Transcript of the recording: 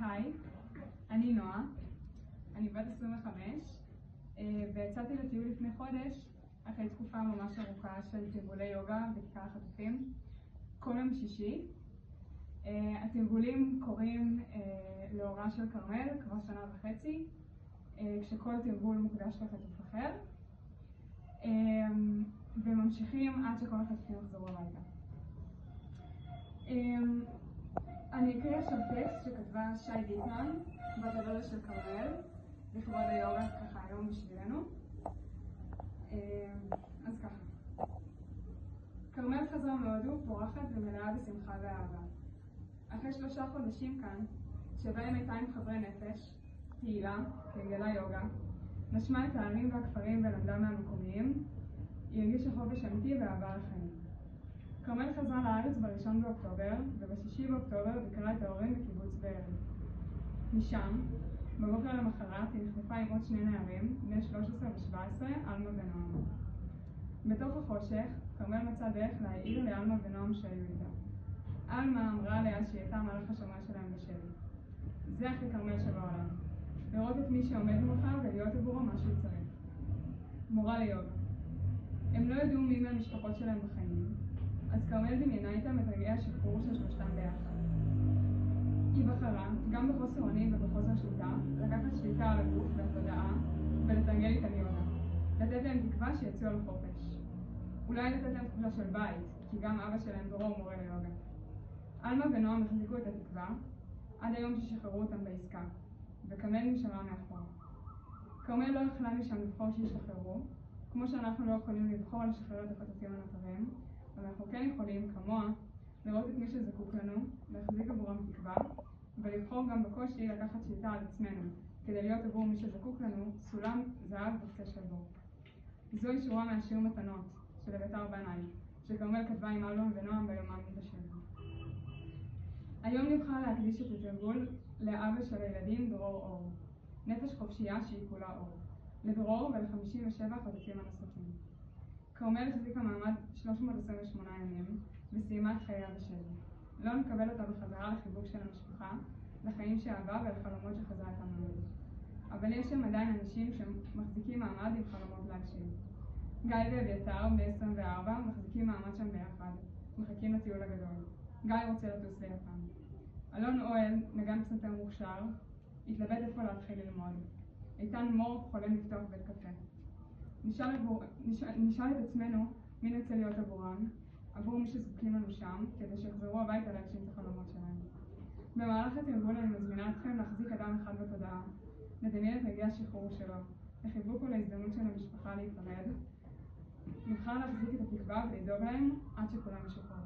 היי, אני נועה, אני בת 25 ויצאתי לטיול לפני חודש אחרי תקופה ממש ארוכה של תרגולי יוגה בכיכר החטופים כל יום שישי. התרגולים קורים לאורה של כרמל כבר 1.5 שנה, כשכל תרגול מוקדש לחטוף אחר, וממשיכים עד שכל החטופים יחזרו הביתה. אני אקריא עכשיו טקסט שכתבה שי דיטמן, בת הדודה של כרמל, לכבוד היוגה ככה היום בשבילנו. אז ככה. כרמל חזרה מהודו פורחת ומלאה בשמחה ואהבה. אחרי 3 חודשים כאן, שבהם הייתה עם חברי נפש, תהילה, כרגלה יוגה, נשמה את הערים והכפרים ולמדה מהמקומיים, היא הרגישה חופש אמיתי ואהבה לחיים. כרמל חזרה לארץ ב1 באוקטובר, וב6 באוקטובר ביקרה את ההורים בקיבוץ בארי. משם, בבוקר למחרת היא נחטפה עם עוד 2 נערים, בני 13 ו17, אלמה ונועם. בתוך החושך, כרמל מצא דרך להעיר לאלמה ונועם שהיו איתה. אלמה אמרה עליה שהיא הייתה המלאך השומר שלהם בשבי. זה הכי כרמל שבעולם, לראות את מי שעומד מולך ולהיות עבורו מה שהוא צריך. מורה ליוגה. הם לא ידעו מי מהמשפחות שלהם בחיים, אז כרמל דמיינה איתם את רגעי השחרור של 3 ביחד. היא בחרה, גם בחוסר אונים ובחוסר שליטה, לקחת שליטה על הגוף והתודעה ולתרגל איתם יוגה. לתת להם תקווה שיצאו על חופש. אולי לתת להם תחושה של בית, כי גם אבא שלהם דורו הוא מורה ליוגה. אלמה ונועם החזיקו את התקווה עד היום ששחררו אותם בעסקה, וכרמל נשארה מאחור. כרמל לא יכלה משם לבחור שישחררו, כמו שאנחנו לא יכולים לבחור לשחרר את החטופים הנותרים, אבל אנחנו כן יכולים, כמוה, לראות את מי שזקוק לנו, להחזיק עבורם תקווה, ולבחור גם בקושי לקחת שליטה על עצמנו, כדי להיות עבור מי שזקוק לנו סולם זהב בקצה של בור. זוהי שורה מהשיר מתנות של אביתר בנאי, שכרמל כתבה עם אלמה ונועם ביומן בשבי. היום נבחר להקדיש את התרגול לאבא של הילדים, דרור אור, נפש חופשייה שהיא כולה אור, לדרור ול57 החטופים הנוספים. כרמל החזיקה מעמד 328 ימים וסיימה את חייה בשבי. לא נקבל אותה בחזרה לחיבוק של המשפחה, לחיים שאהבה ולחלומות שחזרה את המעמד. אבל יש שם עדיין אנשים שמחזיקים מעמד עם חלומות להגשים. גיא ואביתר, בני 24, מחזיקים מעמד שם ביחד, מחכים לטיול הגדול. גיא רוצה לטוס ליפן. אלון אוהל, נגן פסנתר מוכשר, התלבט איפה להתחיל ללמוד. איתן מור חולם לפתוח בית קפה. נשאל את עצמנו מי נרצה להיות עבורן, עבור מי שזקוקים לנו שם, כדי שיחזרו הביתה להגשים את החלומות שלהם. במהלך התרגול אני מזמינה אתכם להחזיק אדם אחד בתודעה, לדמיין את רגעי השחרור שלו, לחיבוק ולהזדמנות של המשפחה להיפרד, נבחר להחזיק את התקווה ולדאוג להם עד שכולם ישוחררו.